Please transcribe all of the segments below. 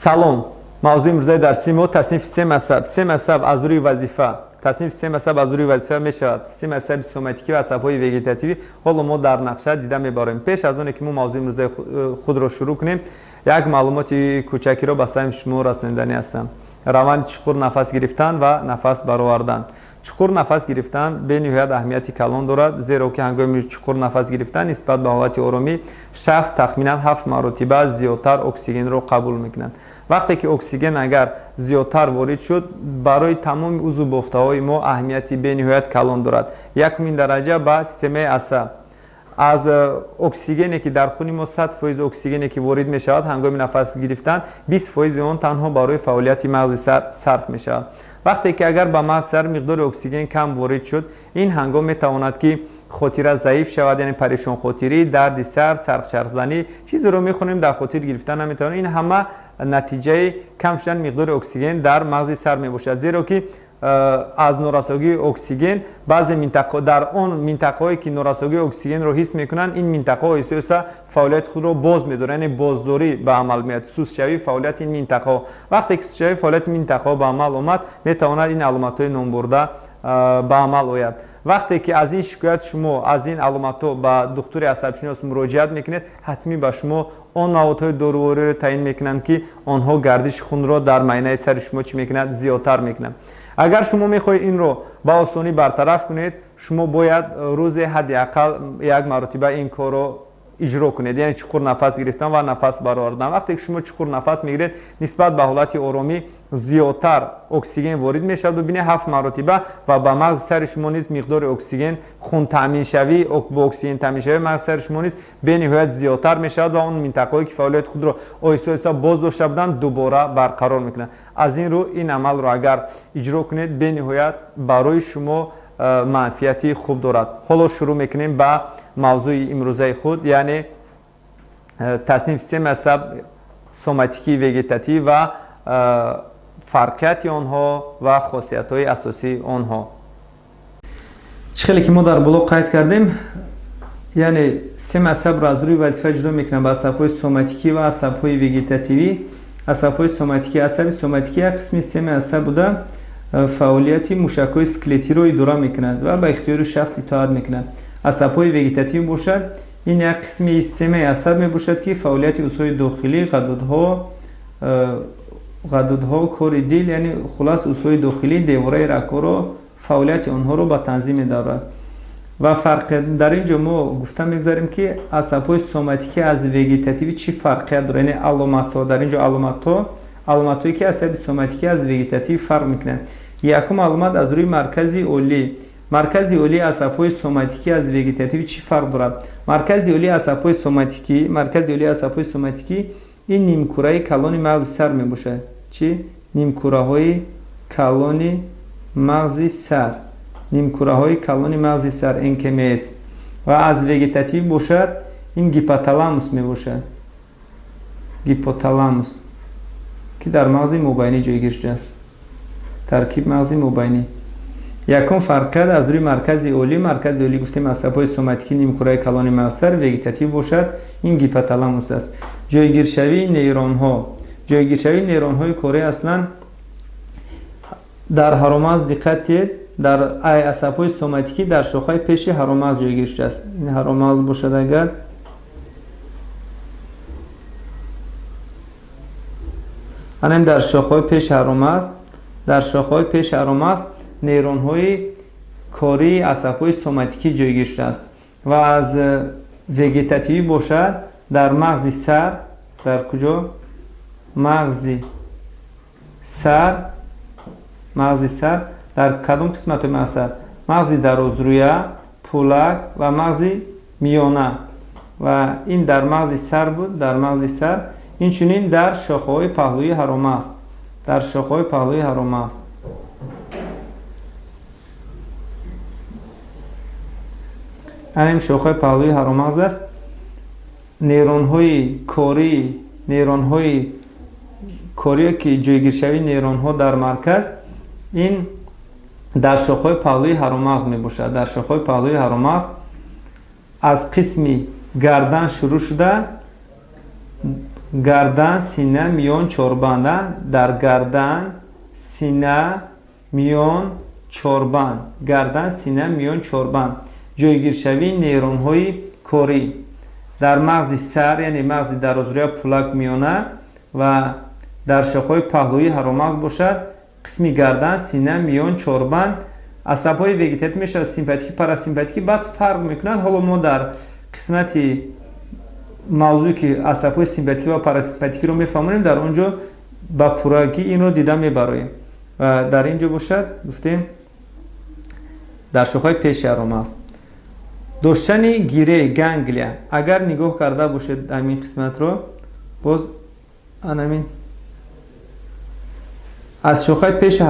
سلام. موضوع امروزی درسی ما تصنیف سه مذهب. سه مذهب از روی وظیفه. تصنیف سه مذهب از روی وظیفه می شود. سه مذهب سوماتیکی و عصب‌های وگتاتیوی. حالا ما در نقشه دیده میبریم. پیش از آنکه ما موضوع امروزی خود را شروع کنیم، یک معلومات کوچکی را به سهم شما رساندنی هستم. روند چقدر نفس گرفتن و نفس برآوردن. چقدر نفس گرفتن به نهایت اهمیتی کلان دارد، زیرا که هنگام چقدر نفس گرفتن نسبت به حالت آرامی شخص تخمینا 7 مرتبه زیادتر اکسیژن را قبول میکنند. وقتی که اکسیژن اگر زیادتر وارد شد، برای تمام عضو بافته‌های ما اهمیتی به نهایت کلان دارد. یکمین درجه به سیستم عصب. از اکسیژنی که در خون ما 100% اکسیژنی که وارد می شود هنگام نفس گرفتن 20% آن تنها برای فعالیت مغز صرف می شود. وقتی که اگر به مغز مقدار اکسیژن کم وارد شد، این هنگام می تواند که خاطره ضعیف شود، یعنی پریشان خاطری، درد سر، سرخ زنی، چیزی رو میخونیم در خاطر گرفتن نمیتونه. این همه نتیجه کم شدن مقدار اکسیژن در مغز سر می باشد، زیرا که از نورساگی اکسیژن بعضی منطقه در اون منطقه‌ای که نورساگی اکسیژن رو حس میکنن، این منطقه ها اساسا فعالیت خود رو باز می‌دارن، یعنی بازداری به عمل میاد. سوس شوی فعالیت این منطقه. وقتی که سوس شوی فعالیت منطقه به عمل اومد، میتواند این علامت‌های نام برده به عمل آید. وقتی که از این شکایت شما از این علامت‌ها به دکتر عصب‌شناس مراجعت میکنید، حتمی به شما آن نهادهای دارویی را تعیین میکنند که آنها گردش خون را در معاینه سر شما چی میکنند؟ زیادتر میکنند. اگر شما میخواهید این رو با آسانی برطرف کنید، شما باید روز حداقل یک مرتبه این کار رو اجرا کنید، یعنی چقدر نفس گرفتن و نفس برآوردن. وقتی که شما چقدر نفس میگیرید، نسبت به حالت آرامی زیادتر اکسیژن وارد میشه، ببینید 7 مرتبه و به مغز سر شما نیز مقدار اکسیژن خون تامین شوی با اکسیژن تامین شوی مغز سر شما نیز به نهایت زیادتر میشه و اون منطقه‌ای که فعالیت خود را آهسته آهسته باز داشته بودن دوباره برقرار میکنه. از این رو این عمل رو اگر اجرا کنید، به نهایت برای شما منفعتی خوب دارد. حالا شروع میکنیم با موضوع امروزی خود، یعنی تصنیف سه مذهب سوماتیکی وگتاتیوی و فرقیت آنها و خاصیت های اساسی آنها. چخیلی که ما در بالا قید کردیم، یعنی سه مذهب را از روی وظیفه جدا میکنن به عصب های سوماتیکی و عصب های وگتاتیوی. عصب های سوماتیکی، عصب سوماتیکی یک قسمی سیستم عصب بوده، فعالیتی موشک‌های اسکلتی رو اداره می‌کند و به اختیار شخص اطاعت می‌کند. عصب‌های وگتاتیوی باشد، این یک قسمی سیستم عصب می‌باشد که فعالیت عضوهای داخلی، غدودها، کور دل، یعنی خلاص عضوهای داخلی، دیواره رگ‌ها رو فعالیت آنها رو به تنظیم دارد. و فرق در اینجا ما گفتم می‌گذاریم که عصب‌های سوماتیکی از وگتاتیوی چی فرقیت داره، یعنی علامت‌ها. در اینجا علامت‌هایی که عصب سوماتیکی از وگتاتیوی فرق می‌کنند. یکم علامت از روی مرکزی اولی. مرکزی اولی عصب‌های سوماتیکی از وگتاتیوی چی فرق دارد؟ مرکزی اولی عصب‌های سوماتیکی این نیمکره کلان مغز سر میباشد. چی؟ نیمکره‌های کلان مغز سر. نیمکره‌های کلان مغز سر NKMS. و از وگتاتیوی باشد، این هیپوتالاموس میباشد. هیپوتالاموس که در مغز مابینی جایگیر شده است. ترکیب مغزی مابینی. یکم فرق از روی مرکز اولی گفتیم عصب‌های سوماتیکی نیمکره کلان مغز سر، وگتاتیو باشد، این هیپوتالاموس است. جایگیر شوی نیرون های کره اصلا در هرمز دقت کنید، در عصب‌های سوماتیکی در شاخه پیش هرمز جایگیر شده است. این هرمز باشد، اگر انم در شاخه‌های پیش هرمز نیرون‌های کاری عصب‌های سوماتیکی جایگیر شده است. و از وگتاتیوی باشد در مغز سر. در کجا؟ مغز سر در کدام قسمت مغز؟ مغز درازرویه، پولک و مغز میانه. و این در مغز سر بود، در مغز سر. این چنین در شاخه‌های پهلوی هرمز. این شاخه پهلوی هرمز است. نیرون‌های کاری که جایگیر شوی نیرون‌ها در مرکز، این در شاخه پهلوی هرمز میباشد. در شاخه پهلوی هرمز از قسمی گردن شروع شده гардан, сина, миён, чорбанд. Дар гардан, сина, миён, чорбанд. Гардан, сина, миён, чорбанд. ҷойгиршавии нейронҳои корӣ дар мағзи сар, яъне мағзи дарозрӯя пӯлак миёна ва дар шохҳои паҳлӯи ҳаромағз бошад. қисми гардан, сина, миён, чорбанд. асабҳои вегетативӣ мешавад симпатикӣ, парасимпатикӣ. Баъд фарқ мекунад. ҳоло мо дар қисмати мавзӯи ки асабҳои симпатикӣ ва парасимпатикиро мефаҳмонем, дар он ҷо ба пуррагӣ инро дида мебароем. ва дар ин ҷо бошад гуфтем дар шохҳои пеши ҳаромағз доштани гиреҳ, ганглия. агар нигоҳ карда бошед ҳамин қисматро, боз анамин аз шохаи пеши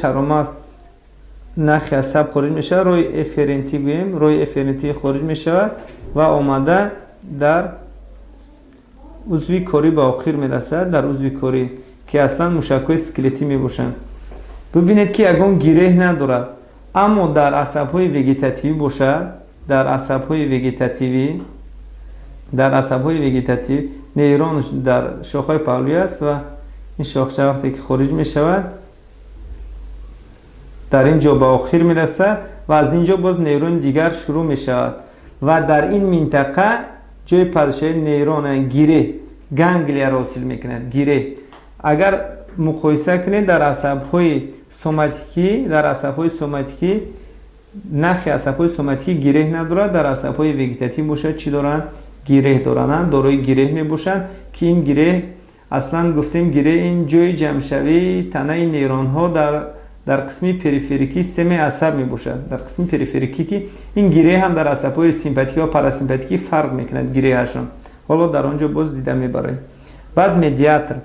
ҳаромағз нахи асаб хориҷ мешавад. роҳи эферентӣ гӯем, роҳи эферентӣ хориҷ мешавад ва омада дар узви корӣ ба охир мерасад. дар узви корӣ ки аслан мушакҳои скелетӣ мебошанд. бубинед ки ягон гиреҳ надорад, аммо дар асабҳои вегетативӣ бошад. дар асабҳои вегетативӣ нейрон дар шохҳои паҳлӯӣ аст ва ин шохча вақте ки хориҷ мешавад, дар ин ҷо ба охир мерасад ва аз ин ҷо боз нейрони дигар шурӯъ мешавад ва дар ин минтақа ҷои падошаи нейрон гиреҳ, ганглияро ҳосил мекунад. гиреҳ агар муқоиса кунед дар асабҳои соматикӣ, нахи асабҳои соматикӣ гиреҳ надорад. дар асабҳои вегетативӣ бошад чӣ доранд? гиреҳ доранд. дорои гиреҳ мебошанд ки ин гиреҳ аслан гуфтем гиреҳ ин ҷои ҷамъшавии танаи нейронҳо дар қисми периферикӣ системаи асаб мебошад. дар қисми периферикӣ ки ин гиреҳ ҳам дар асабҳои симпатикӣ ва парасимпатикӣ фарқ мекунад гиреҳашон. ҳоло дар он ҷо боз дида мебароем. баъд медиатр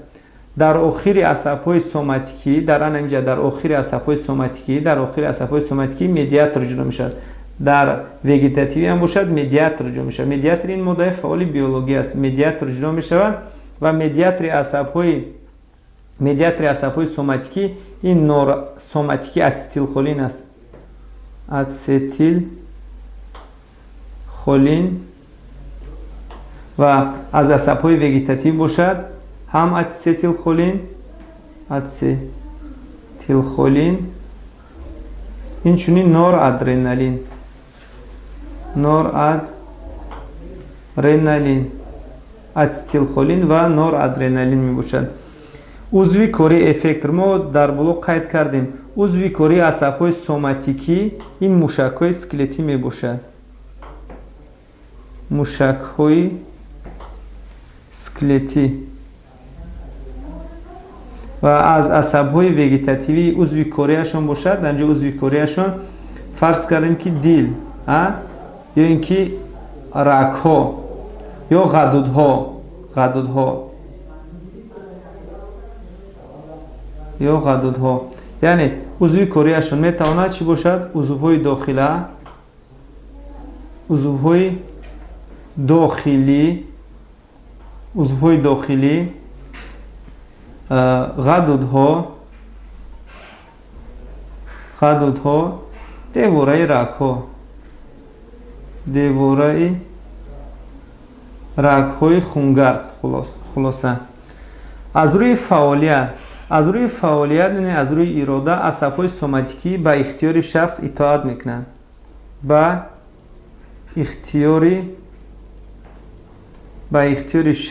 дар охири асабҳои соматикӣ, дар охири асабҳои соматикӣ медиатр ҷудо мешавад. дар вегетативӣ ҳам бошад медиатр ҷудо мешавад. медиатр ин моддаи фаъоли биологӣ аст. медиатр ҷудо мешавад ва медиатри асабҳои соматикӣ ин норсоматикӣ ацетилхолин аст. ацетилхолин ва аз асабҳои вегетативӣ бошад ҳам ацетилхолин инчунин норадреналин. ацетилхолин ва норадреналин мебошад. узви кори эффектор мо дар боло қайд кардем. узви кори асабҳои соматикӣ ин мушакҳои скелетӣ мебошад. мушакҳои скелетӣ ва аз асабҳои вегетативӣ узви кориашон бошад. дар ин ҷо узви кориашон фарз кардем ки дил ё ин ки рагҳо ё ғадудҳо ё ғадудҳо, яъне узви кориашон метавонад чӣ бошад? узвҳои дохилӣ, ғадудҳо, девораи рагҳои хунгард. хулоса аз рӯи фаъолият, аз рӯи ирода асабҳои соматикӣ ба ихтиёри шахс итоат мекунанд. ба ихтиёри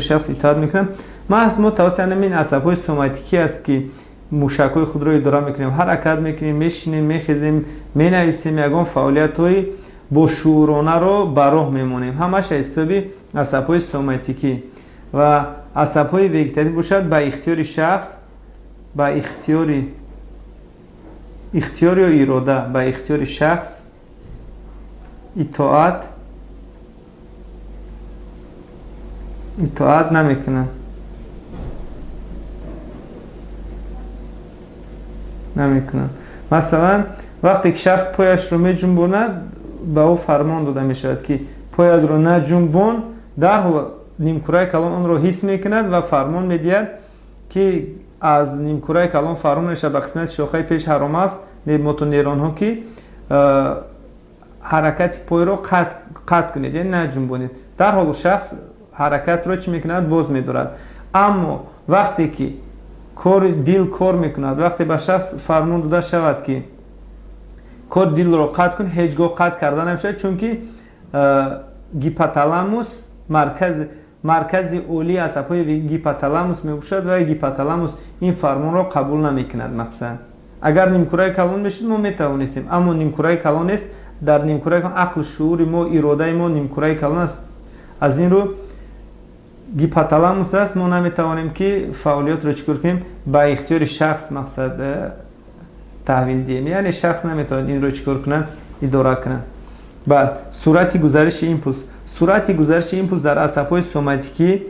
шахс итоат мекунанд. маҳз мо тавассути ҳамин асабҳои соматикӣ аст ки мушакҳои худро идора мекунем, ҳаракат мекунем, мешинем, мехезем, менависем, ягон фаъолиятҳои бошууронаро ба роҳ мемонем. ҳамаш аз ҳисоби асабҳои соматикӣ ва асабҳои вегетативӣ бошад ба ихтиёри шахс, ба ихтиёр ё ирода, ба ихтиёри шахс итоат намекунанд. масалан вақте ки шахс пояшро меҷунбонад, ба ӯ фармон дода мешавад ки поядро наҷунбон, дарҳол нимкураи калон онро ҳис мекунад ва фармон медиҳад ки аз нимкураи калон фаро мешавад ба қисмати шохаи пеш ҳаром аст мотонейронҳо ки ҳаракати пойро қатъ кунед, яъне наҷунбонед. дар ҳол шахс ҳаракатро чӣ мекунад? Боз медорад. аммо вақте ки дил кор мекунад, вақте ба шахс фармон дода шавад ки кор дилро қатъ кун, ҳеҷ гоҳ қатъ карда намешавад, чунки гипоталамус маркази олии асабҳои гипоталамус мебошад ва гипоталамус ин фармонро қабул намекунад. мақсад агар нимкураи калон мешуд мо метавонистем, аммо нимкураи калон нест. дар нимкураи калон ақлу шуури мо, иродаи мо нимкураи калон аст. аз ин рӯ гипоталамус аст, мо наметавонем ки фаъолиятро чӣ кор кунем? ба ихтиёри шахс мақсад таҳвил диҳем, яъне шахс наметавонад инро чӣ кор кунад? идора кунад. баъд суръати гузариши импулс. суръати гузариши импулс дар асабҳои соматикӣ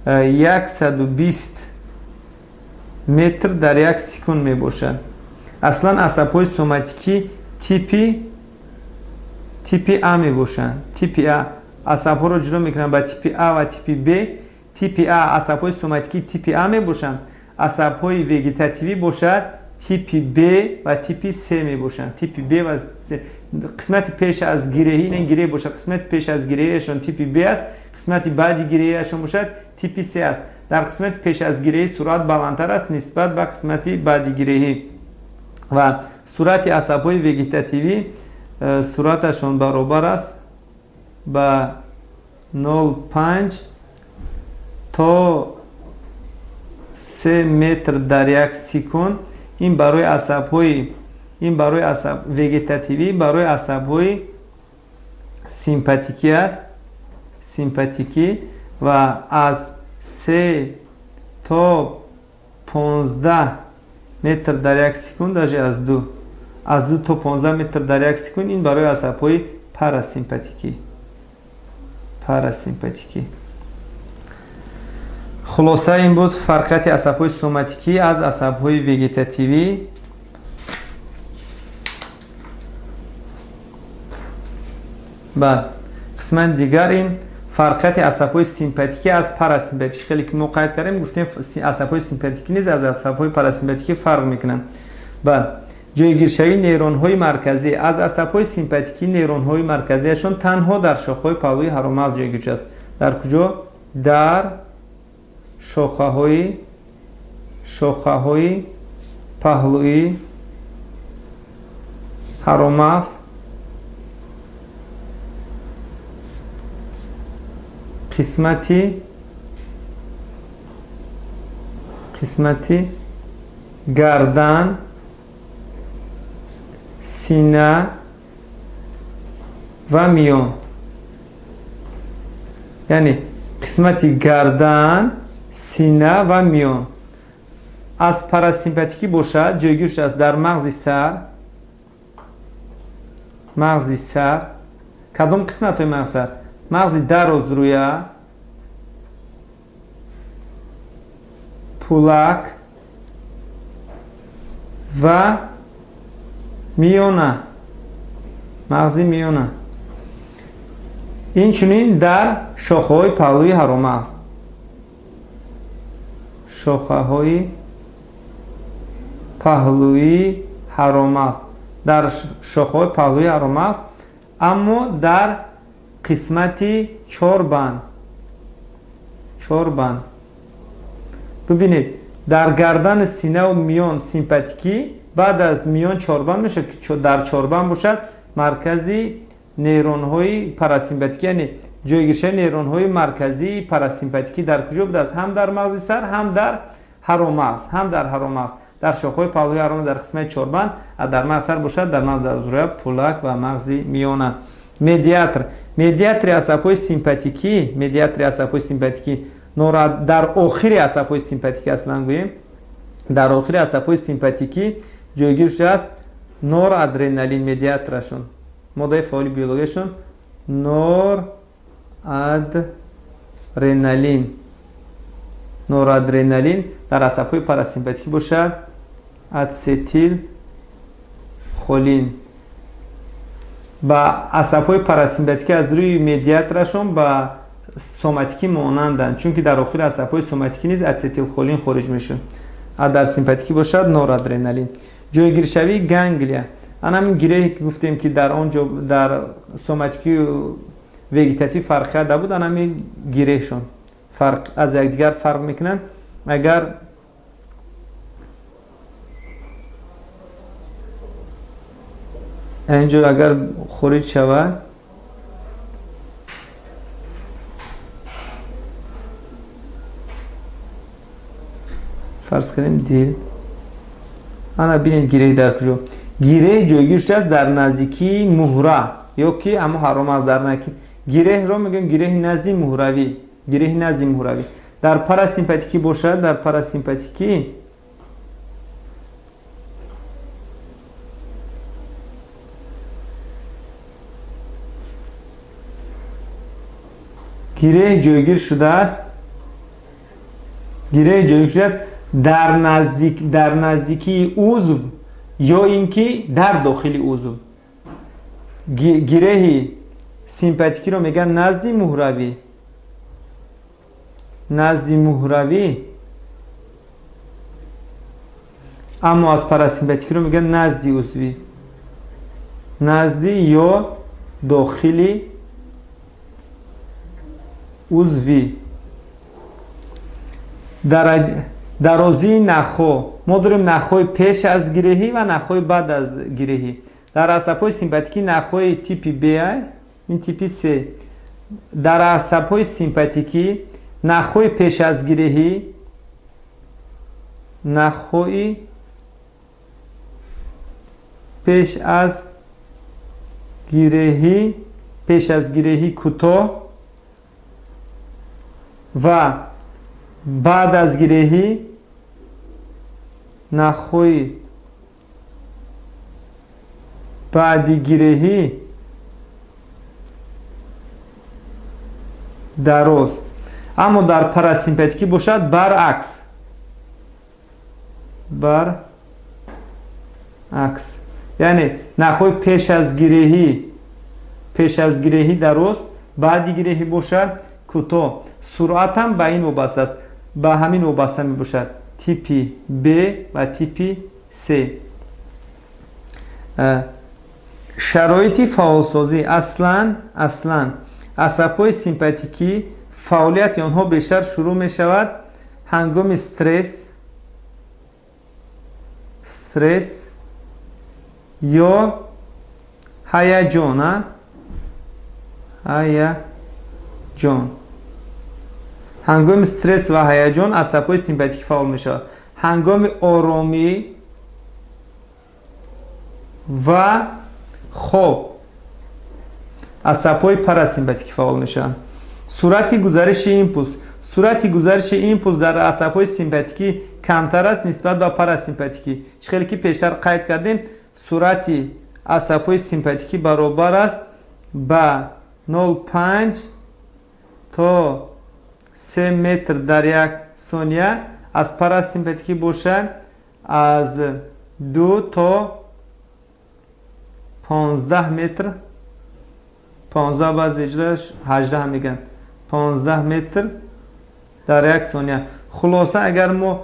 120 метр дар 1 секунд мебошад. аслан асабҳои соматикӣ типи А мебошанд. типи А асабҳоро ҷудо мекунанд ба типи А ва типи Б. типи А асабҳои соматикӣ типи А мебошанд. асабҳои вегетативӣ бошад типи Б ва типи С мебошанд. типи Б ва С қисмати пеш аз гиреҳӣ, не гиреҳ бошад, қисмати пеш аз гиреҳиашон типи Б аст, қисмати баъди гиреҳиашон бошад типи С аст. дар қисмати пеш аз гиреҳӣ суръат баландтар аст нисбат ба қисмати баъди гиреҳӣ. ва суръати асабҳои вегетативӣ суръаташон баробар аст ба 0.5 то 3 метр дар 1 секунд. ин барои асаб вегетативӣ, барои асабҳои симпатикӣ аст. симпатикӣ ва аз 3 то 15 метр дар 1 секунд, даже аз 2 то 15 метр дар 1 секунд, ин барои асабҳои парасимпатикӣ. хулоса ин буд фарқияти асабҳои соматикӣ аз асабҳои вегетативӣ. баъд қисмати дигар ин фарқияти асабҳои симпатикӣ аз парасимпатикӣ. хеле ки мо қайд кардем, гуфтем асабҳои симпатикӣ низ аз асабҳои парасимпатикӣ фарқ мекунанд. баъд ҷойгиршавии нейронҳои марказӣ. аз асабҳои симпатикӣ нейронҳои марказияшон танҳо дар шохаҳои паҳлӯи ҳаромағз ҷойгиршуда аст. дар куҷо? дар шохаҳои паҳлӯи ҳаромағз қисмати гардан, сина ва миён. яъне қисмати гардан, сина ва миён. аз парасимпатикӣ бошад ҷойгир шудааст дар мағзи сар. кадом қисматҳои мағзи сар? мағзи дарозрӯя, пулак ва миёна. мағзи миёна. инчунин дар шохаҳои паҳлӯи ҳаромағз. шохаҳои паҳлӯи ҳаромағз. дар шохаҳои паҳлӯи ҳаромағз, аммо дар қисмати чорбанд. бубинед, дар гардан, синаву миён симпатикӣ, баъд аз миён чорбанд мешавад ки дар чорбанд бошад маркази нейронҳои парасимпатикӣ, яъне ҷойгиршавии нейронҳои марказии парасимпатикӣ дар куҷо будааст? ҳам дар мағзи сар, ҳам дар ҳаромағз. дар шохаҳои паҳлӯи ҳаромағз дар қисмати чорбанд, дар мағзи сар бошад дар мағзи дарозрӯя, пулак ва мағзи миёна. медиатри асабҳои симпатикӣ дар охири асабҳои симпатикӣ аслан гӯем, дар охири асабҳои симпатикӣ ҷойгир шудааст норадреналин. медиатрашон, моддаи фаъоли биологияшон норадреналин. дар асабҳои парасимпатикӣ бошад ацетилхолин. ба асабҳои парасимпатикӣ аз рӯи медиатрашон ба соматикӣ монанданд, чунки дар охири асабҳои соматикӣ низ ацетилхолин хориҷ мешуд. در سیمپاتیکی باشد نورادرنالین. جایگیرشوی گانگلیا، آن همین گیرهی که گفتیم که در آنجا در سوماتیکی و وگیتاتیو فرق کرده بود، آن همین گیرهشون فرق از یکدیگر فرق میکنن. اگر اینجا اگر خارج شود فرض کنیم دیل، انا ببینید گیره در کجا. گیره جایگیرش است در نزدیکی مهره، یا که اما حرام است در نزدیکی. گیره رو میگن گیره نزدیک مهروی، گیره نزدیک مهروی. در پاراسیمپاتیکی باشد، در پاراسیمپاتیکی گیره جایگیر شده است، گیره جایگیر شده است در نزدیکی عضو یا اینکه در داخل عضو. گیره سیمپاتیکی رو میگن نزدی مهروی، نزدی مهروی. اما از پاراسیمپاتیکی رو میگن نزدی عضوی، نزدی یا داخلی عضوی. درازی نخو، ما داریم نخوی پیش از گیرهی و نخوی بعد از گیرهی. در عصب‌های سیمپاتیکی نخوی تیپی بی، این تیپی سی. در عصب‌های سیمپاتیکی نخوی پیش از گیرهی، نخوی پیش از گیرهی، پیش از گیرهی کوتاه و بعد از گیرهی نخوی بعدی گیرهی درست. اما در پاراسیمپاتیکی باشد برعکس، برعکس، یعنی نخوی پیش از گیرهی، پیش از گیرهی درست، بعدی گیرهی باشد کوتاه. سرعت هم به این وابسته است، به همین وابسته می باشد، تیپی B و تیپی C. شرایطی فعالسازی، اصلا عصب‌های سیمپاتیکی فعالیت آنها بیشتر شروع می شود هنگام استرس یا هیجان. هنگام استرس و هیجان عصب‌های سیمپاتیکی فعال می شود. هنگام آرامی و خواب عصب‌های پاراسیمپاتیکی فعال می شوند. سرعت گزارش ایمپولس در عصب‌های سیمپاتیکی کمتر است نسبت به پاراسیمپاتیکی. چخیلی که پیشتر قید کردیم سرعت عصب‌های سیمپاتیکی برابر است به 0.5 تا 3 متر در یک ثانیه. از پاراسیمپاتیکی باشد از 2 تا 15 متر، 15 باز اجراش 18 هم میگن، 15 متر در یک ثانیه. خلاصه اگر ما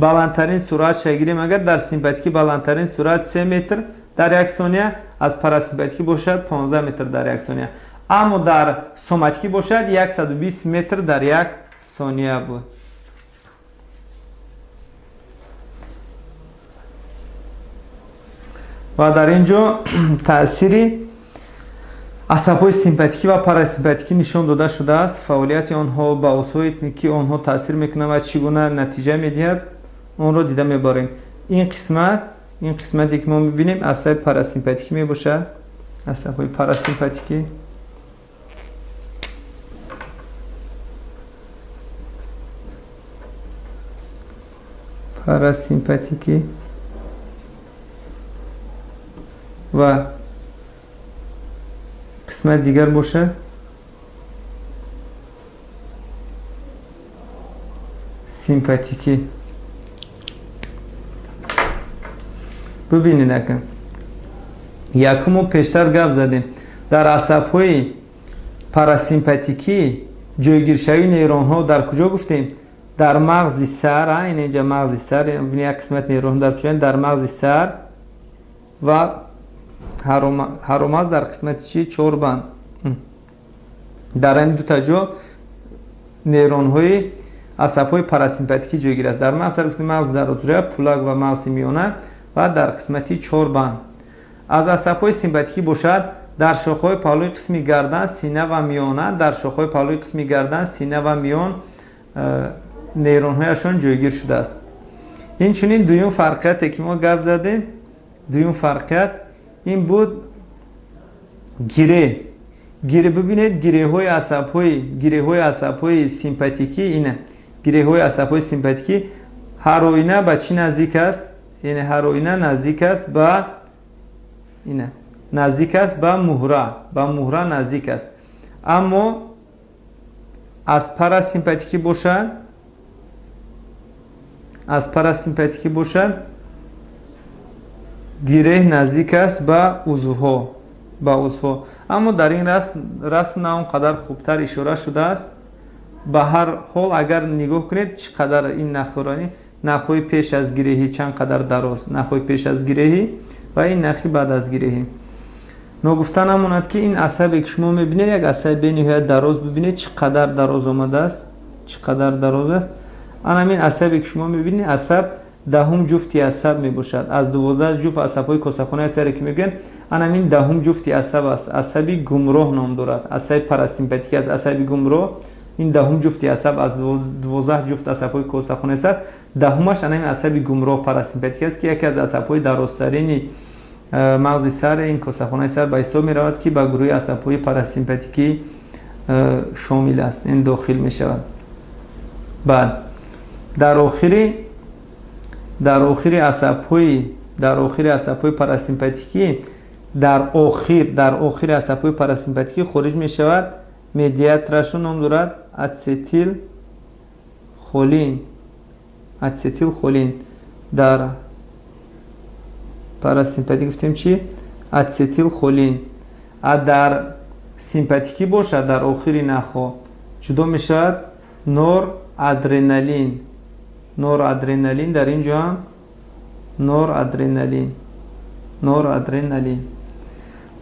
بلندترین سرعت شگیریم، اگر در سیمپاتیکی بلندترین سرعت 3 متر در یک ثانیه، از پاراسیمپاتیکی باشد 15 متر در یک ثانیه. اما در سوماتیکی باشد 120 متر در یک ثانیه بود. و در اینجا تأثیری عصب‌های سیمپاتیکی و پاراسیمپاتیکی نشان داده شده است. فعالیت آنها به عضوهای اتنیکی آنها تاثیر میکنه و چگونه نتیجه میدهد اون رو دیده میبریم. این قسمتی که ما میبینیم عصب پاراسیمپاتیکی میباشد. عصب‌های پاراسیمپاتیکی و قسمت دیگر باشه سیمپاتیکی. ببینید اکن یکمو پیشتر گپ زدیم. در عصب‌های پاراسیمپاتیکی جایگیر شوی نیرون ها در کجا گفتیم؟ در مغز سر، این اینجا مغز سر، ببینید یک قسمت نیرون در کجا؟ در مغز سر و هرومز در قسمت چی؟ چربان. در این دو تا جا نیرون های عصب های پاراسیمپاتیکی جایگیر است. در مغز در اتریه پولاک و مغز میانه و در قسمتی چربان. از عصب های سیمپاتیکی باشد در شاخه‌های پهلوی قسمی گردن، سینه و میانه. در شاخه‌های پهلوی قسمی گردن، سینه و میان نیرون هایشان جایگیر شده است. این چنین دویم فرقیتی که ما گپ زدیم، دویم فرقیت این بود گیره. ببینید گیره های عصب های سیمپاتیکی اینه. گیره های عصب های سیمپاتیکی هر آینه به چی نزدیک است؟ یعنی هر آینه نزدیک است به اینه، نزدیک است به مهره نزدیک است. اما از پاراسیمپاتیکی باشد گیره نزدیک است به عضوها. اما در این رسم نه اونقدر خوبتر اشاره شده است. به هر حال اگر نگاه کنید چقدر این نخوی پیش از گیرهی چند قدر دراز، نخوی پیش از گیرهی و این نخی بعد از گیرهی. نگفتن هموند که این عصبی که شما میبینید یک عصب به نهایت دراز، ببینید چقدر دراز آمده است، چقدر دراز است. همین عصبی که شما میبینید عصب دهم جفتی عصب میباشد. از 12 جفت عصب‌های کاسخانه سر که میگن همین دهم جفتی عصب است. عصبی گمراه نام دارد. عصب پاراسیمپاتیک از عصبی گمراه این دهم جفتی عصب از 12 جفت عصب‌های کاسخانه سر دهمش همین عصبی گمراه پاراسیمپاتیک است که یکی از عصب‌های درازترین مغز سر این کاسخانه سر به حساب میرود که به گروه عصب‌های پاراسیمپاتیکی شامل است، این داخل میشود. بعد در آخر عصب‌های پاراسیمپاتیکی در آخر عصب‌های پاراسیمپاتیکی خارج میشود مدیاترشون نام دارد اتسیتیل خولین. در پاراسیمپاتیک گفتیم چی؟ اتسیتیل خولین. در سیمپاتیکی باشد در آخر نخا جدا میشود نور ادرنالین. در اینجا هم نور ادرنالین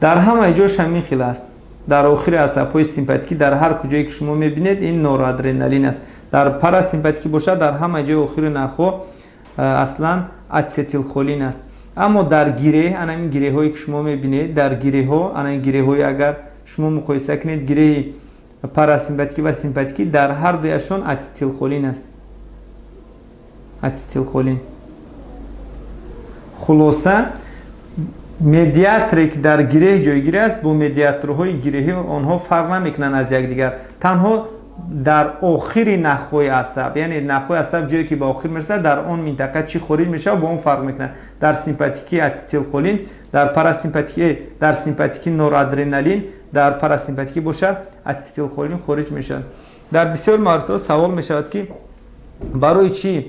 در همه جاش همین خیلی است. در آخر عصب‌های سیمپاتیکی در هر کجایی که شما میبینید این نور ادرنالین است. در پاراسیمپاتیکی باشد در همه جای آخر نخا اصلا اتسیتیل خولین است. اما در گیره، این گیره هایی که شما میبینید در گیره ها، این گیره های اگر شما مقایسه کنید گیره پاراسیمپاتیکی و سیمپاتیکی در هر دویشان اتسیتیل خولین است. خلاصه مدیاتری که در گیره جایگیر است با مدیاترهای گیره آنها فرق نمیکنن از یکدیگر. تنها در آخر نخوی عصب، یعنی نخوی عصب جایی که به آخر میرسه در آن منطقه چی خارج میشه و با اون فرق میکنه. در سیمپاتیکی اتسیتیل خولین، در پاراسیمپاتیکی در سیمپاتیکی نورادرنالین، در پاراسیمپاتیکی باشه اتسیتیل خولین خارج میشه. در بسیار موارد سوال میشود که برای چی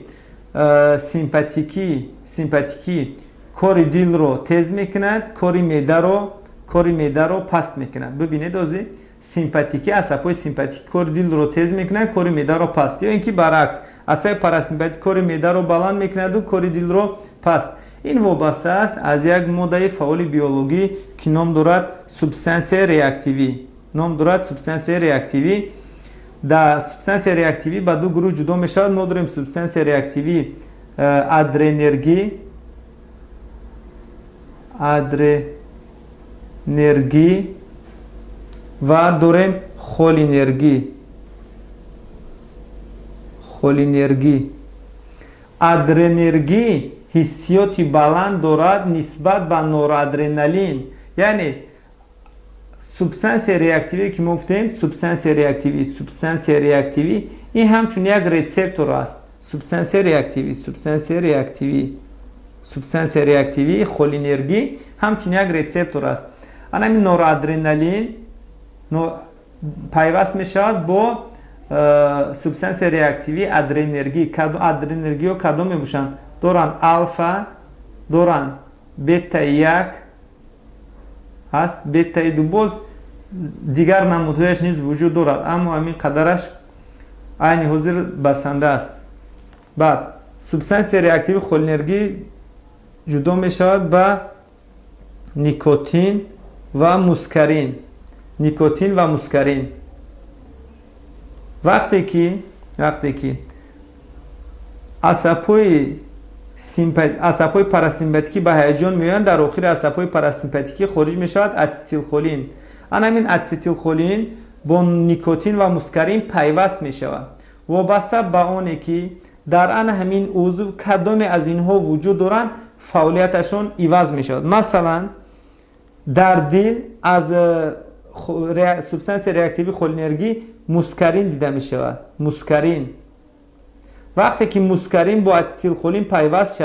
سیمپاتیکی کاری دل رو تیز میکند، کاری معده رو پست میکند. ببینید دوزی سیمپاتیکی عصب‌های سیمپاتیک کاری دل رو تیز میکند، کاری معده رو پست، یا اینکه برعکس عصب پاراسیمپاتیک کاری معده رو بلند میکند و کاری دل رو پست. این وابسته است از یک ماده فعال بیولوژی که نام دارد سوبستانس ریاکتیوی. در سوبستانس ریاکتیوی به دو گروه جدا میشود. ما داریم سوبستانس ریاکتیوی ادرنرژی و داریم خولینرژی. ادرنرژی حسیاتی بلند دارد نسبت به نورادرنالین، یعنی سوبستانس ریاکتیوی که گفتیم سوبستانس ریاکتیوی این همچون یک ریسپتور است. سوبستانس ریاکتیوی خولینرژی همچون یک ریسپتور است. همین نورادرنالین پیوست میشود با سوبستانس ریاکتیوی ادرنرژی. ادرنرژی ها کدام میباشند؟ دوران الفا، دوران بتا 1 هست، بتا 2 باز دیگر نمودهایش نیز وجود دارد، اما همین قدرش عین حاضر بسنده است. بعد سوبستانس ریاکتیو خولنرژی جدا می شود به نیکوتین و مسکرین. نیکوتین و مسکرین. وقتی که عصب‌های پاراسیمپاتیکی به هیجان میآیند، در آخر عصب‌های پاراسیمپاتیکی خارج می شود اتیل خولین. همین اتیل خولین با نیکوتین و مسکرین پیوست می شود. وابسته به آنی که در آن همین عضو کدام از اینها وجود دارند فعالیتشان عوض می شود. مثلا در دل از سوبستانس ریاکتیو خولنرژی مسکرین دیده می شود. مسکرین وقتی که مسکرین با اتیل خولین پیوست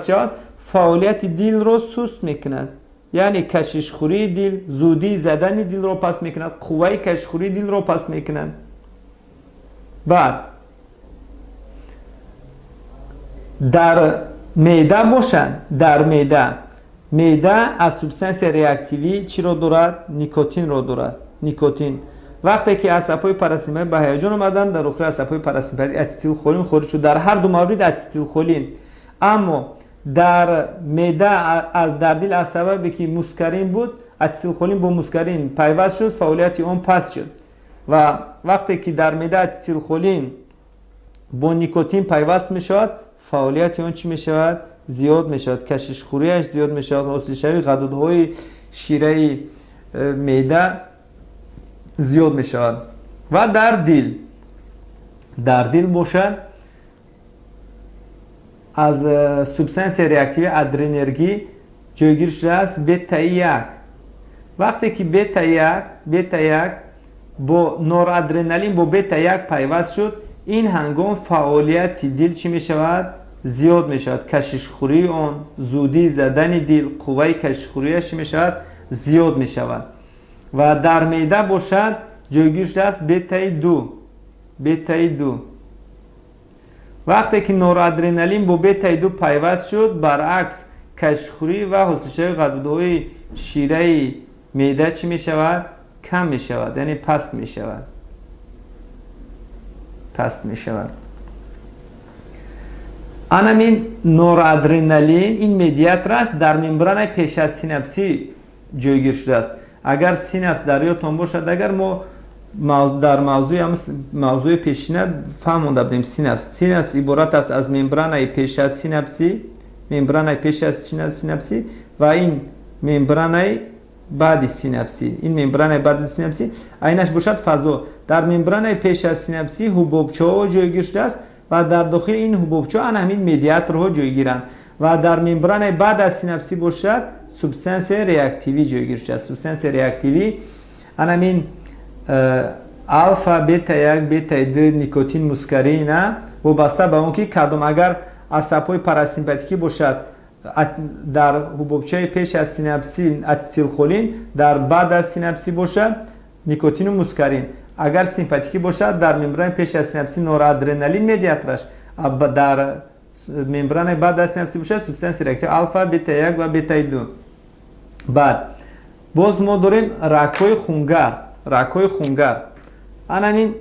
شود، فعالیت دل را سست می کند. یعنی کششخوری دل، زودی زدن دل را پس می کند، قوه کششخوری دل را پس می کند. بعد در معده باشند، در معده از سوبستانس ریاکتیوی چی را دارد؟ نیکوتین را دارد. نیکوتین وقتی که عصب‌های پاراسیمپاتیک به هیجان آمدند، در آخر عصب‌های پاراسیمپاتیک اتیل خولین خارج شد. در هر دو مورد اتیل خولین. اما در معده از در دل از سببی که مسکرین بود، اتیل خولین با مسکرین پیوست شد، فعالیت آن پس شد. و وقتی که در معده اتیل خولین با نیکوتین پیوست می شود، فعالیت آن چی می شود؟ زیاد می شود. کششخوریش زیاد می شود. حاصل شوی غدودهای شیره معده زیاد می شود. و در دل باشد از سوبستانس ریاکتیو ادرنرژی جایگیر شده است بتا 1. وقتی که بتا 1 با نورادرنالین با بتا 1 پیوست شد، این هنگام فعالیت دل چی می شود؟ زیاد می شود. کششخوری آن، زودی زدن دل، قوه کششخوریش می شود زیاد می شود. و در معده باشد جایگیر شده است بتا 2. وقتی که نورادرنالین با بتا 2 پیوست شد، برعکس کششخوری و حاصل شوی غدودهای شیره معده چی می شود؟ کم می شود. یعنی پست می شود. همین نورادرنالین این مدیاتر است در ممبران پیش از سیناپسی جایگیر شده است. اگر سیناپس در یادتان باشد، اگر ما در موضوع پیشینه فهمونده بودیم سیناپس عبارت است از ممبران پیش از سیناپسی و این ممبران بعد سیناپسی. این ممبران بعد سیناپسی اینش باشد فضا. در ممبران پیش از سیناپسی حبوبچه‌ها جایگیر شده است و در داخل این حبوبچه‌ها همین مدیاترها جایگیرند. و در ممبران بعد از سیناپسی باشد سوبستانس ریاکتیوی جایگیر شده است. سوبستانس ریاکتیوی همین الفا، بتا 1، بتا 2، نیکوتین، مسکرین وابسته به اون که کدام اگر عصب‌های پاراسیمپاتیکی باشد در حبوبچه پیش از سیناپسی اتیل خولین، در بعد از سیناپسی باشد نیکوتین و مسکرین. اگر سیمپاتیکی باشد در ممبران پیش از سیناپسی نورادرنالین مدیاترش، در ممبران بعد از سیناپسی باشد سوبستانس ریاکتیو الفا، بتا 1 و بتا 2. بعد باز ما داریم رگ‌های خونگرد. همین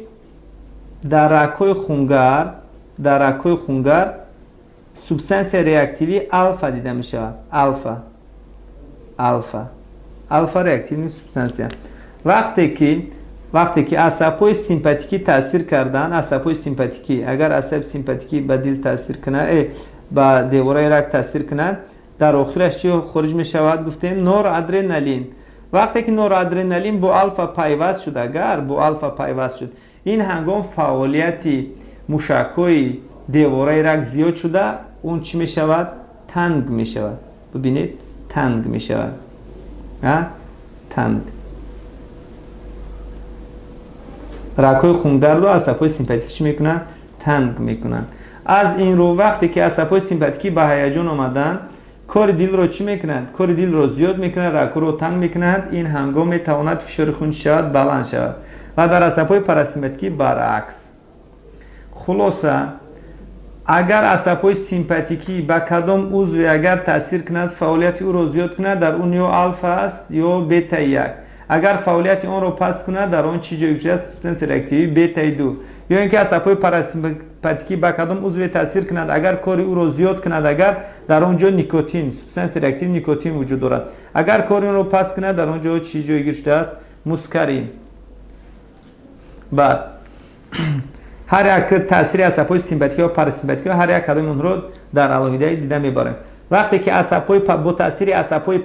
در رگ‌های خونگرد سوبستانس ریاکتیوی الفا دیده می شود. الفا ریاکتیو سوبستانس. وقتی که عصب‌های سیمپاتیکی تاثیر کردن، اگر عصب سیمپاتیکی به دل تاثیر کنه، به دیواره رگ تاثیر کنه، در آخرش چی خارج می شود؟ گفتیم نورادرنالین. وقتی که نورادرنالین با الفا پیوست شد، اگر با الفا پیوست شد، این هنگام فعالیت موشک‌های دیواره رگ زیاد شده، اون چی می شود؟ تنگ می شود. ببینید تنگ می شود. تنگ. رگ‌های خونگرد و عصب‌های سیمپاتیکی چی میکنن؟ تنگ میکنن. از این رو وقتی که عصب‌های سیمپاتیکی به هیجان آمدن، کار دل رو چی میکنند؟ کار دل رو زیاد میکنند، رگ‌ها رو تنگ میکنند. این هنگام میتواند فشار خون شود بلند شود. و در عصب‌های پاراسیمپاتیکی برعکس. خلاصه اگر عصب‌های سیمپاتیکی به کدام عضو اگر تاثیر کند، فعالیت او را زیاد کند، در اون یا الفا است یا بتا 1. اگر فعالیت آن را پس کند در آن چی جایگزین است؟ سوبستانس ریاکتیوی بتا 2. یا اینکه عصب‌های پاراسیمپاتیکی به کدام عضو تاثیر کند اگر کار او را زیاد کند، اگر در آنجا نیکوتین سوبستانس ریاکتیو نیکوتین وجود دارد، اگر کار آن را پس کند در آنجا چی جایگیر شده است؟ مسکرین. بعد هر یک تاثیر عصب‌های سیمپاتیکی و پاراسیمپاتیکی هر یک کدام اون رو در علاوه دیده میبریم. وقتی که عصب‌های با تاثیر عصب‌های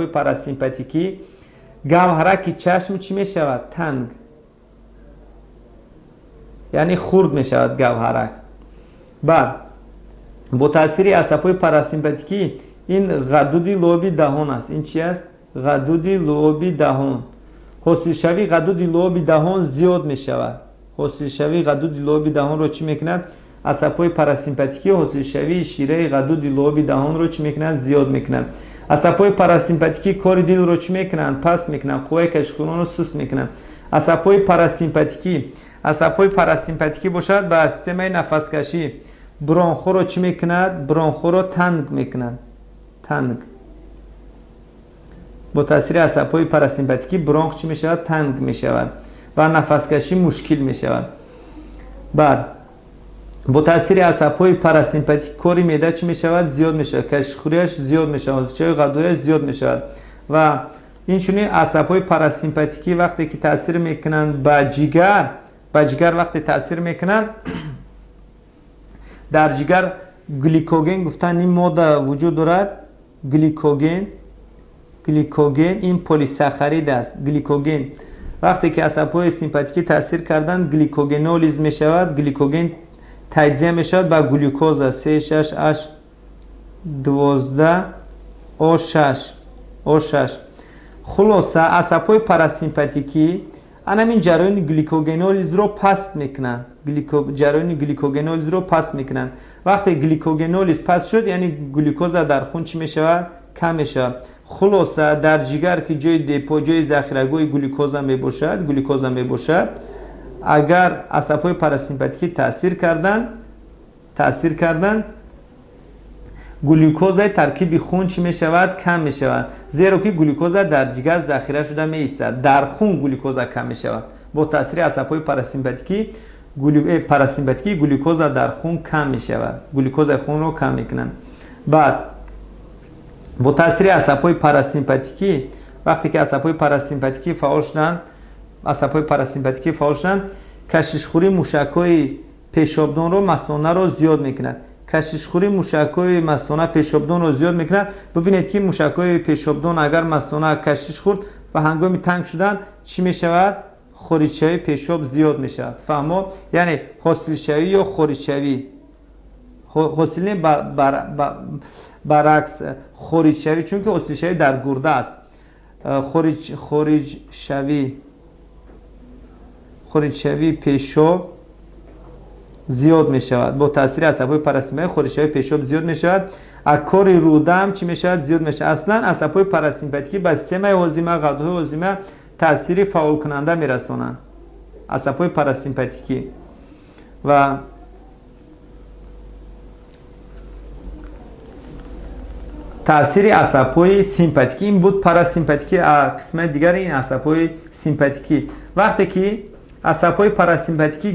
پاراسیمپاتیکی گوهرک چشم چی میشود؟ تنگ، یعنی خرد میشود گوهرک. بعد با تاثیر عصب‌های پاراسیمپاتیکی این غدود لوبی دهان است. این چی است؟ غدود لوبی دهان. حاصل شوی غدود لوبی دهان زیاد میشود. حاصل شوی غدود لوبی دهان رو چی میکند؟ عصب‌های پاراسیمپاتیکی حاصل شوی شیره غدود لوبی دهان رو چی میکنند؟ زیاد میکنند. عصب‌های پاراسیمپاتیکی کار دل رو چی میکنند؟ پس میکنند. قوه کشخوران رو سست میکنند. عصب‌های پاراسیمپاتیکی باشد به سیستم نفس کشی برونخو رو چی میکند؟ برونخو رو تنگ میکنند. تنگ. با تاثیر عصب‌های پاراسیمپاتیکی برونخ چی میشود؟ تنگ میشود و نفس کشی مشکل میشود. بعد با تاثیر عصب‌های پاراسیمپاتیک کاری معده چی میشود؟ زیاد میشود. کشخوریش زیاد میشود. چای غدویش زیاد میشود. و این چنین عصب‌های پاراسیمپاتیکی وقتی که تاثیر میکنند به جگر وقتی تاثیر میکنند در جگر گلیکوگن گفتن این ماده وجود دارد. گلیکوگن این پلیساخارید است. گلیکوگن وقتی که عصب‌های سیمپاتیکی تاثیر کردند گلیکوگنولیز می شود. گلیکوگن تجزیه می شود به گلوکوز 36H12O6. خلاصه عصب‌های پاراسیمپاتیکی این جریان گلیکوگنولیز رو پست میکنن. جریان گلیکوگنولیز رو پست میکنن. وقتی گلیکوگنولیز پست شد یعنی گلوکوز در خون چی میشود؟ کم میشود. خلاصه در جگر که جای دپو جای ذخیره‌گوی گلوکوز می باشد اگر عصب‌های پاراسیمپاتیکی تاثیر کردن گلوکوز ترکیب خون چی می شود؟ کم می شود. زیرا که گلوکوز در جگر ذخیره شده می ایستد. در خون گلوکوز کم می شود. با تاثیر عصب‌های پاراسیمپاتیکی گلوکوز در خون کم می شود. گلوکوز خون رو کم می کنند. بعد با تاثیر عصب‌های پاراسیمپاتیکی وقتی که عصب‌های پاراسیمپاتیکی فعال شدند کششخوری موشک‌های پیشابدان رو مثانه رو زیاد میکند. کششخوری موشک‌های مثانه پیشابدان رو زیاد میکند. ببینید که موشک‌های پیشابدان اگر مثانه کشش خورد و هنگام تنگ شدن چی میشود؟ خوریچه‌های پیشاب زیاد میشود. فهمو؟ یعنی حاصل شوی یا خوریچ شوی. حاصل برعکس خوریچ شوی چون که حاصل شوی در گرده است. خوریچ شوی پیشاب زیاد می شود. با تاثیر عصب‌های پاراسیمپاتیکی خوریچ شوی پیشاب زیاد می شود. کار رودم چی می شود؟ زیاد می شود. اصلا عصب‌های پاراسیمپاتیکی به سیستم هاضمه غده‌های هاضمه تاثیر فعال کننده می رسانند. عصب‌های پاراسیمپاتیکی و تاثیر عصب‌های سیمپاتیکی این بود. پاراسیمپاتیکی قسمت دیگر این عصب‌های سیمپاتیکی وقتی که عصب‌های پاراسیمپاتیکی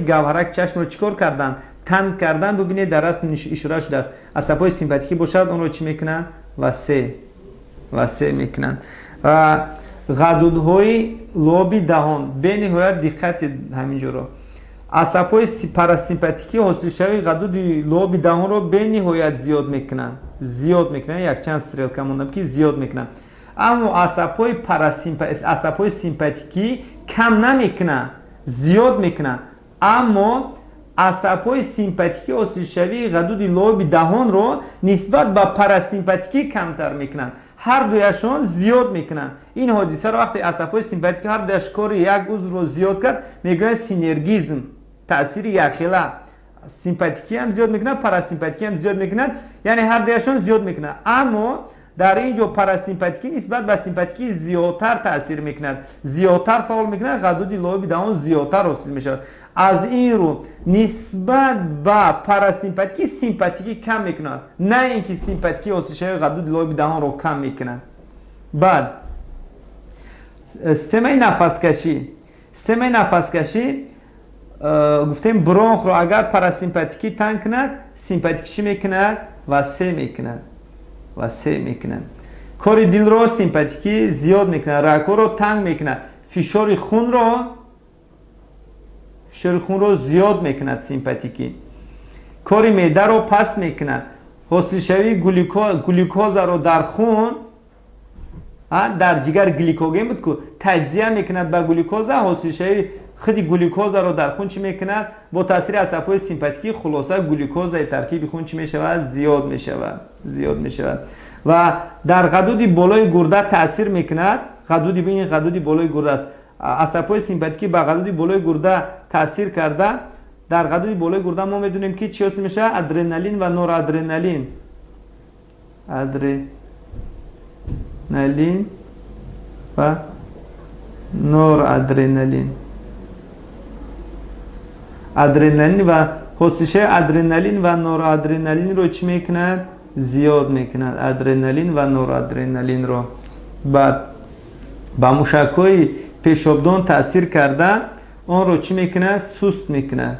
گوهرک چشم رو چیکار کردن؟ تند کردن. ببینید در اصل اشاره شده است. عصب‌های سیمپاتیکی باشد اون رو چی میکنن؟ وسیع میکنن. و غدودهای لوبی دهان به نهایت دقت همینجا رو عصب‌های پاراسیمپاتیکی حاصل شوی غدود لوبی دهان رو به نهایت زیاد میکنن. یک چند استریل کمونده که زیاد میکنن. اما عصب‌های سیمپاتیکی کم نمیکنن، زیاد میکنن. اما عصب‌های سیمپاتیکی حاصل شوی غدود لوبی دهان رو نسبت به پاراسیمپاتیکی کمتر میکنن. هر دویشون زیاد میکنن. این حادثه رو وقتی عصب‌های سیمپاتیکی هر دویش کار یک عضو رو زیاد کرد میگن سینرگیزم، تاثیر یخیله. سیمپاتیکی هم زیاد میکنن، پاراسیمپاتیکی هم زیاد میکنن، یعنی هر دویشون زیاد میکنن. اما در اینجا پاراسیمپاتیکی نسبت به سیمپاتیکی زیادتر تاثیر میکند، زیادتر فعال میکنه، غدود لوبی دهان زیادتر حاصل میشه. از این رو نسبت به پاراسیمپاتیکی سیمپاتیکی کم میکنند، نه اینکه سیمپاتیکی حاصل شوی غدود لوبی دهان رو کم میکنند. بعد سیستم نفس کشی گفتیم برونخ رو اگر پاراسیمپاتیکی تنگ کند، سیمپاتیکی چی میکند؟ وسیع میکند. کار دل رو سیمپاتیکی زیاد میکند، رگ‌ها رو تنگ میکند، فشار خون رو زیاد میکند سیمپاتیکی. کار معده رو پست میکند، حاصل شوی گلوکوز رو در خون در جگر گلیکوژن بود که تجزیه میکند به گلوکوز، حاصل شوی خود گلوکوز رو در خون چی میکند؟ با تاثیر عصب‌های سیمپاتیکی خلاصه گلوکوز ترکیب خون چی میشود؟ زیاد میشود و در غدود بالای گرده تاثیر میکند. غدود بالای گرده است. عصب‌های سیمپاتیکی به غدود بالای گرده تاثیر کرده. در غدود بالای گرده ما میدونیم که چی حاصل میشه؟ ادرنالین و نورادرنالین. ادرنالین و نورادرنالین. ادرنالین و حاصل ادرنالین و نورادرنالین رو چی میکند؟ زیاد میکند. ادرنالین و نورادرنالین رو بعد با موشک‌های پیشابدان تاثیر کرده، آن رو چی میکنه؟ سست میکنه.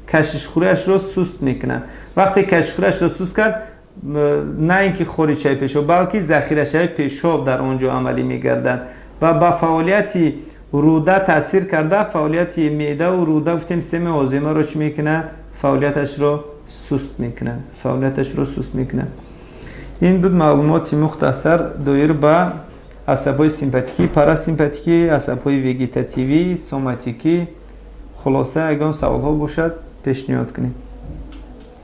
کششخورش رو سست میکنه. وقتی کششخورش رو سست کرد، نه اینکه خوریچه پیشاب بلکه ذخیره‌های پیشاب در آنجا عملی میگردند و با فعالیت روده تاثیر کرده. فعالیت معده و روده گفتیم سیستم هاضمه رو چی میکنه؟ فعالیتش رو سست میکنه. این دو معلومات مختصر دایر به عصب‌های سیمپاتیکی، پاراسیمپاتیکی، عصب‌های وگتاتیوی، سوماتیکی. خلاصه اگر سوال ها باشد پیشنهاد کنید.